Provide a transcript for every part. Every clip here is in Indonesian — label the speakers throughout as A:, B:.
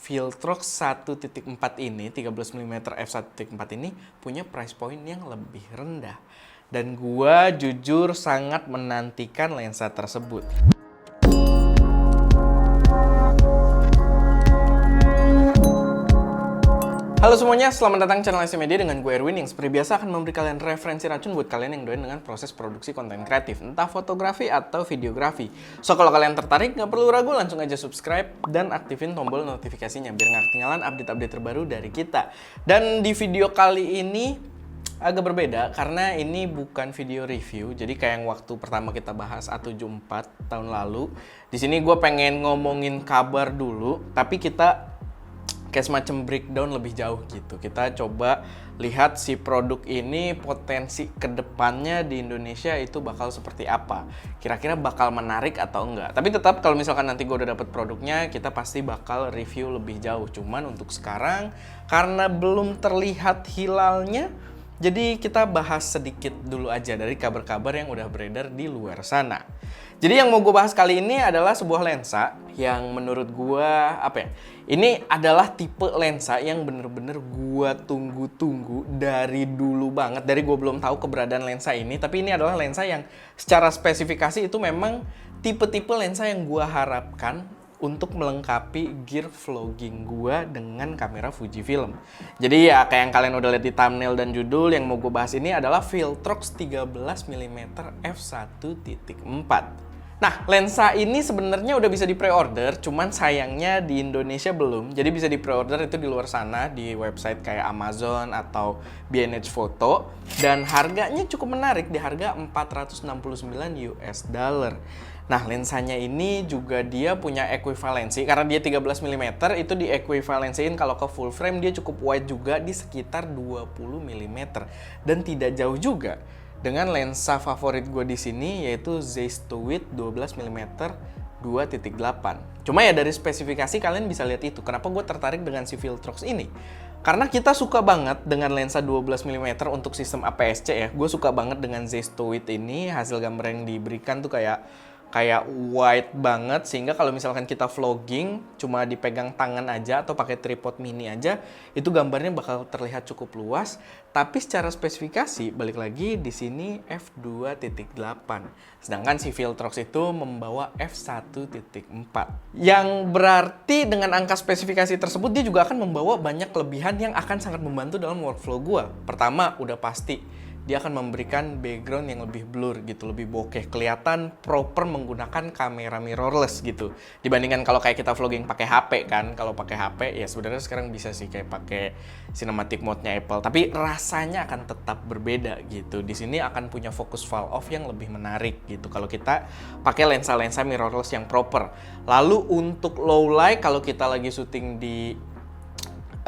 A: Viltrox 1.4 ini, 13 mm f1.4 ini punya price point yang lebih rendah. Dan gua jujur sangat menantikan lensa tersebut. Halo semuanya, selamat datang channel SC Media dengan gue Erwin yang seperti biasa akan memberi kalian referensi racun buat kalian yang doyan dengan proses produksi konten kreatif, entah fotografi atau videografi. So, kalau kalian tertarik, nggak perlu ragu, langsung aja subscribe dan aktifin tombol notifikasinya biar nggak ketinggalan update-update terbaru dari kita. Dan di video kali ini agak berbeda karena ini bukan video review, jadi kayak yang waktu pertama kita bahas A74 tahun lalu. Di sini gue pengen ngomongin kabar dulu, tapi kita kayak semacam breakdown lebih jauh gitu. Kita coba lihat si produk ini potensi kedepannya di Indonesia itu bakal seperti apa. Kira-kira bakal menarik atau enggak. Tapi tetap kalau misalkan nanti gue udah dapet produknya, kita pasti bakal review lebih jauh. Cuman untuk sekarang, karena belum terlihat hilalnya, jadi kita bahas sedikit dulu aja dari kabar-kabar yang udah beredar di luar sana. Jadi yang mau gue bahas kali ini adalah sebuah lensa yang menurut gue, ini adalah tipe lensa yang bener-bener gue tunggu-tunggu dari dulu banget. Dari gue belum tahu keberadaan lensa ini, tapi ini adalah lensa yang secara spesifikasi itu memang tipe-tipe lensa yang gue harapkan untuk melengkapi gear vlogging gua dengan kamera Fujifilm. Jadi ya kayak yang kalian udah lihat di thumbnail dan judul, yang mau gue bahas ini adalah Viltrox 13 mm f1.4. Nah, lensa ini sebenarnya udah bisa di-pre-order, cuman sayangnya di Indonesia belum. Jadi bisa di-pre-order itu di luar sana, di website kayak Amazon atau B&H Photo. Dan harganya cukup menarik, di harga 469 US dollar. Nah, lensanya ini juga dia punya ekuivalensi, karena dia 13 mm, itu diekuivalensiin kalau ke full frame dia cukup wide juga di sekitar 20 mm. Dan tidak jauh juga dengan lensa favorit gue di sini, yaitu Zeiss Towit 12 mm 2.8. Cuma ya dari spesifikasi kalian bisa lihat itu. Kenapa gue tertarik dengan si Viltrox ini? Karena kita suka banget dengan lensa 12 mm untuk sistem APS-C ya. Gue suka banget dengan Zeiss Towit ini. Hasil gambar yang diberikan tuh kayak wide banget, sehingga kalau misalkan kita vlogging cuma dipegang tangan aja atau pakai tripod mini aja, itu gambarnya bakal terlihat cukup luas. Tapi secara spesifikasi balik lagi di sini f2.8, sedangkan si Viltrox itu membawa f1.4, yang berarti dengan angka spesifikasi tersebut dia juga akan membawa banyak kelebihan yang akan sangat membantu dalam workflow gua. Pertama, udah pasti dia akan memberikan background yang lebih blur gitu, lebih bokeh, kelihatan proper menggunakan kamera mirrorless gitu. Dibandingkan kalau kayak kita vlogging pakai HP kan, kalau pakai HP ya sebenarnya sekarang bisa sih kayak pakai cinematic mode-nya Apple, tapi rasanya akan tetap berbeda gitu. Di sini akan punya fokus fall off yang lebih menarik gitu kalau kita pakai lensa-lensa mirrorless yang proper. Lalu untuk low light, kalau kita lagi syuting di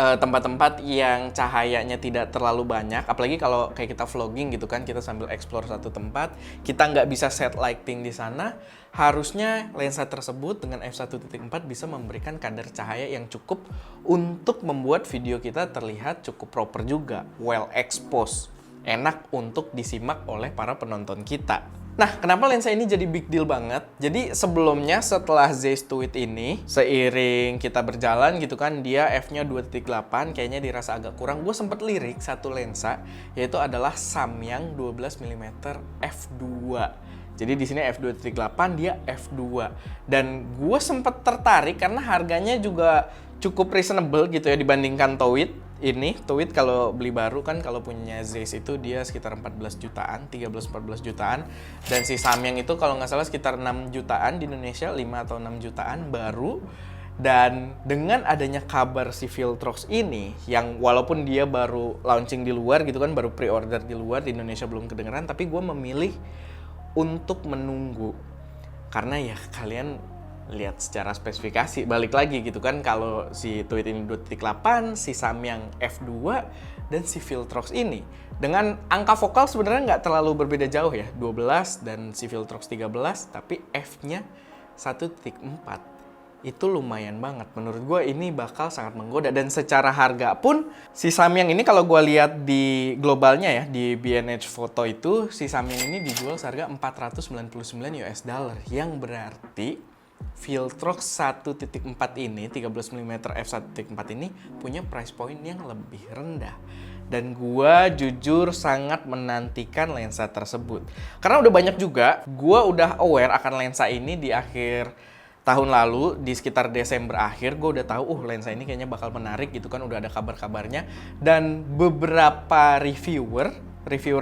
A: tempat-tempat yang cahayanya tidak terlalu banyak, apalagi kalau kayak kita vlogging gitu kan, kita sambil explore satu tempat, kita nggak bisa set lighting di sana, harusnya lensa tersebut dengan f1.4 bisa memberikan kadar cahaya yang cukup untuk membuat video kita terlihat cukup proper juga, well exposed, enak untuk disimak oleh para penonton kita. Nah, kenapa lensa ini jadi big deal banget? Jadi sebelumnya setelah Zeiss Towit ini, seiring kita berjalan gitu kan, dia f-nya 2.8, kayaknya dirasa agak kurang. Gue sempet lirik satu lensa, yaitu adalah Samyang 12 mm f2. Jadi di sini f2.8, dia f2. Dan gue sempet tertarik karena harganya juga cukup reasonable gitu ya dibandingkan Towit. Ini Towit kalau beli baru kan, kalau punya Zeiss itu dia sekitar 14 jutaan, 13-14 jutaan. Dan si Samyang itu kalau nggak salah sekitar 6 jutaan di Indonesia, 5 atau 6 jutaan baru. Dan dengan adanya kabar si Viltrox ini, yang walaupun dia baru launching di luar gitu kan, baru pre-order di luar, di Indonesia belum kedengeran, tapi gue memilih untuk menunggu. Karena ya kalian lihat secara spesifikasi, balik lagi gitu kan, kalau si Towit ini 2.8, si Samyang f2, dan si Viltrox ini dengan angka vokal sebenarnya nggak terlalu berbeda jauh ya, 12 dan si Viltrox 13, tapi f-nya 1.4. Itu lumayan banget, menurut gue ini bakal sangat menggoda. Dan secara harga pun si Samyang ini kalau gue lihat di globalnya ya, di B&H Photo itu si Samyang ini dijual seharga 499 US dollar, yang berarti Viltrox 1.4 ini, 13mm f1.4 ini punya price point yang lebih rendah. Dan gua jujur sangat menantikan lensa tersebut. Karena udah banyak juga, gua udah aware akan lensa ini di akhir tahun lalu, di sekitar Desember akhir, gue udah tahu, lensa ini kayaknya bakal menarik gitu kan, udah ada kabar-kabarnya. Dan beberapa reviewer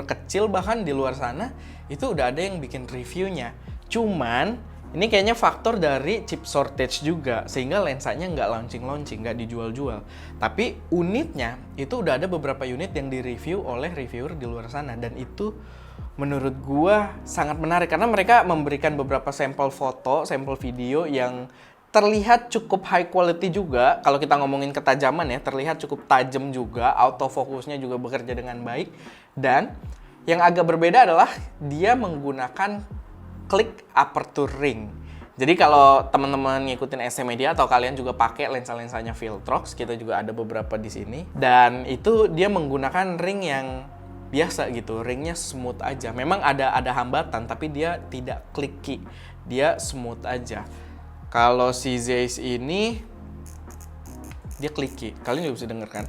A: kecil bahkan di luar sana, itu udah ada yang bikin reviewnya. Cuman, ini kayaknya faktor dari chip shortage juga, sehingga lensanya nggak launching, nggak dijual-jual. Tapi unitnya, itu udah ada beberapa unit yang direview oleh reviewer di luar sana. Dan itu menurut gua sangat menarik, karena mereka memberikan beberapa sampel foto, sampel video yang terlihat cukup high quality juga. Kalau kita ngomongin ketajaman ya, terlihat cukup tajam juga, autofocusnya juga bekerja dengan baik. Dan yang agak berbeda adalah dia menggunakan klik aperture ring. Jadi kalau teman-teman ngikutin SM Media atau kalian juga pakai lensa-lensanya Viltrox, kita juga ada beberapa di sini. Dan itu dia menggunakan ring yang biasa gitu, ringnya smooth aja. Memang ada hambatan, tapi dia tidak clicky, dia smooth aja. Kalau si Zeiss ini dia clicky, kalian juga bisa denger kan?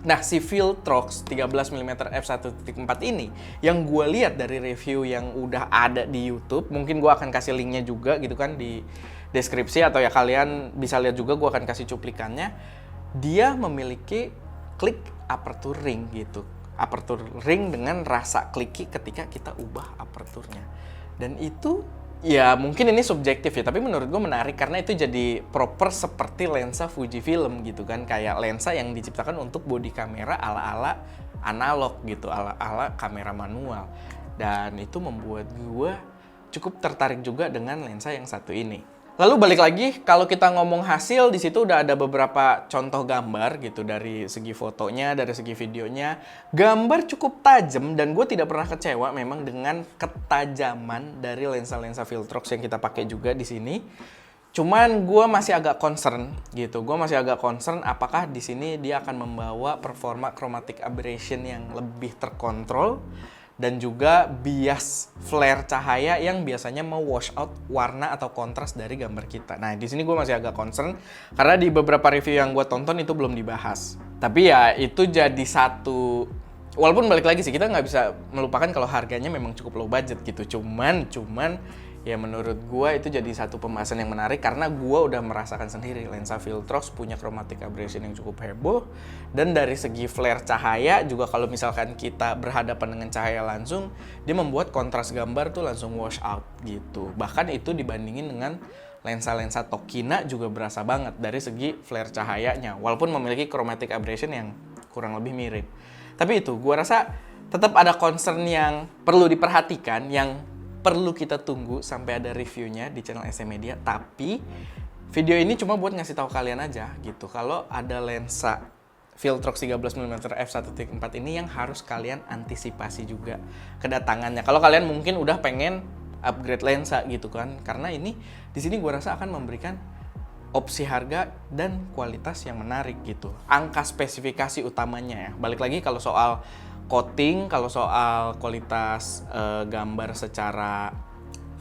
A: Nah, si Viltrox 13mm f1.4 ini yang gue lihat dari review yang udah ada di YouTube, mungkin gue akan kasih linknya juga gitu kan di deskripsi, atau ya kalian bisa lihat juga, gue akan kasih cuplikannya. Dia memiliki klik aperture ring gitu. Aperture ring dengan rasa clicky ketika kita ubah aperturnya. Dan itu ya mungkin ini subjektif ya, tapi menurut gue menarik karena itu jadi proper seperti lensa Fujifilm gitu kan. Kayak lensa yang diciptakan untuk body kamera ala-ala analog gitu, ala-ala kamera manual. Dan itu membuat gue cukup tertarik juga dengan lensa yang satu ini. Lalu balik lagi, kalau kita ngomong hasil, di situ udah ada beberapa contoh gambar gitu, dari segi fotonya, dari segi videonya. Gambar cukup tajam dan gue tidak pernah kecewa memang dengan ketajaman dari lensa-lensa Viltrox yang kita pakai juga di sini. Cuman gue masih agak concern gitu. Gue masih agak concern apakah di sini dia akan membawa performa chromatic aberration yang lebih terkontrol, dan juga bias flare cahaya yang biasanya mau wash out warna atau kontras dari gambar kita. Nah, di sini gue masih agak concern karena di beberapa review yang gue tonton itu belum dibahas. Tapi ya itu jadi satu, walaupun balik lagi sih, kita nggak bisa melupakan kalau harganya memang cukup low budget gitu. Cuman ya menurut gue itu jadi satu pembahasan yang menarik karena gue udah merasakan sendiri lensa Viltrox punya chromatic aberration yang cukup heboh. Dan dari segi flare cahaya juga, kalau misalkan kita berhadapan dengan cahaya langsung, dia membuat kontras gambar tuh langsung wash out gitu. Bahkan itu dibandingin dengan lensa-lensa Tokina juga berasa banget dari segi flare cahayanya, walaupun memiliki chromatic aberration yang kurang lebih mirip. Tapi itu gue rasa tetap ada concern yang perlu diperhatikan, yang perlu kita tunggu sampai ada reviewnya di channel SM Media. Tapi video ini cuma buat ngasih tahu kalian aja gitu, kalau ada lensa Viltrox 13mm f1.4 ini yang harus kalian antisipasi juga kedatangannya. Kalau kalian mungkin udah pengen upgrade lensa gitu kan, karena ini di sini gue rasa akan memberikan opsi harga dan kualitas yang menarik gitu. Angka spesifikasi utamanya ya. Balik lagi kalau soal coating, kalau soal kualitas gambar secara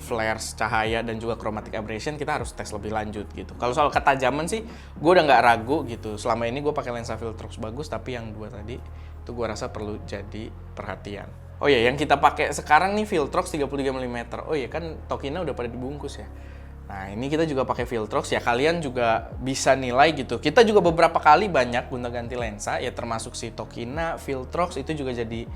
A: flares cahaya dan juga chromatic aberration, kita harus tes lebih lanjut gitu. Kalau soal ketajaman sih, gue udah nggak ragu gitu. Selama ini gue pakai lensa Viltrox bagus, tapi yang dua tadi itu gue rasa perlu jadi perhatian. Oh iya, yang kita pakai sekarang nih Viltrox 33mm. Oh iya kan Tokina udah pada dibungkus ya. Nah, ini kita juga pakai Viltrox ya, kalian juga bisa nilai gitu. Kita juga beberapa kali banyak gonta-ganti lensa ya, termasuk si Tokina, Viltrox itu juga jadi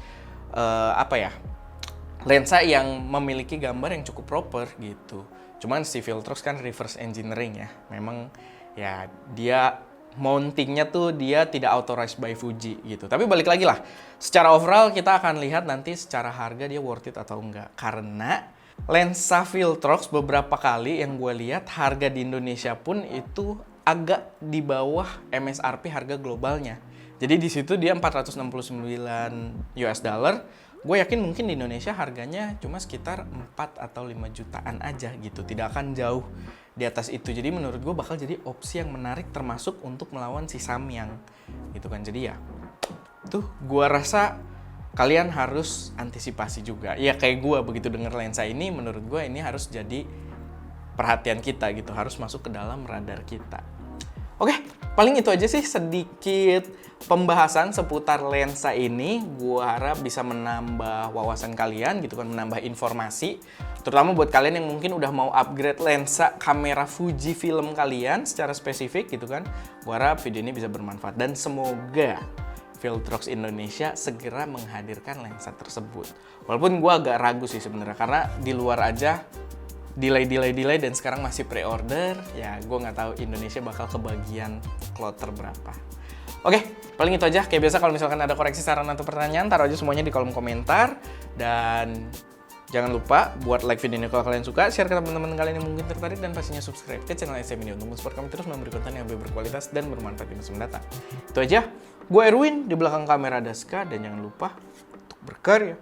A: lensa yang memiliki gambar yang cukup proper gitu. Cuman si Viltrox kan reverse engineering ya. Memang ya dia mountingnya tuh dia tidak authorized by Fuji gitu. Tapi balik lagi lah, secara overall kita akan lihat nanti secara harga dia worth it atau enggak. Karena lensa Viltrox beberapa kali yang gue lihat harga di Indonesia pun itu agak di bawah MSRP harga globalnya. Jadi di situ dia 469 US dollar. Gue yakin mungkin di Indonesia harganya cuma sekitar 4 atau 5 jutaan aja gitu. Tidak akan jauh di atas itu. Jadi menurut gue bakal jadi opsi yang menarik, termasuk untuk melawan si Samyang gitu kan. Jadi ya tuh gue rasa kalian harus antisipasi juga. Ya kayak gue begitu denger lensa ini, menurut gue ini harus jadi perhatian kita gitu, harus masuk ke dalam radar kita. Oke, paling itu aja sih sedikit pembahasan seputar lensa ini. Gua harap bisa menambah wawasan kalian gitu kan, menambah informasi. Terutama buat kalian yang mungkin udah mau upgrade lensa kamera Fujifilm kalian secara spesifik gitu kan. Gua harap video ini bisa bermanfaat dan semoga Viltrox Indonesia segera menghadirkan lensa tersebut. Walaupun gua agak ragu sih sebenarnya, karena di luar aja delay dan sekarang masih pre-order. Ya, gue nggak tahu Indonesia bakal kebagian kloter berapa. Oke, paling itu aja. Kayak biasa kalau misalkan ada koreksi, saran, atau pertanyaan, taruh aja semuanya di kolom komentar. Dan jangan lupa buat like video ini kalau kalian suka, share ke teman-teman kalian yang mungkin tertarik, dan pastinya subscribe ke channel SM ini untuk support kami terus memberi konten yang lebih berkualitas dan bermanfaat di masa mendatang. Itu aja. Gue Erwin, di belakang kamera Daska, dan jangan lupa untuk berkarya.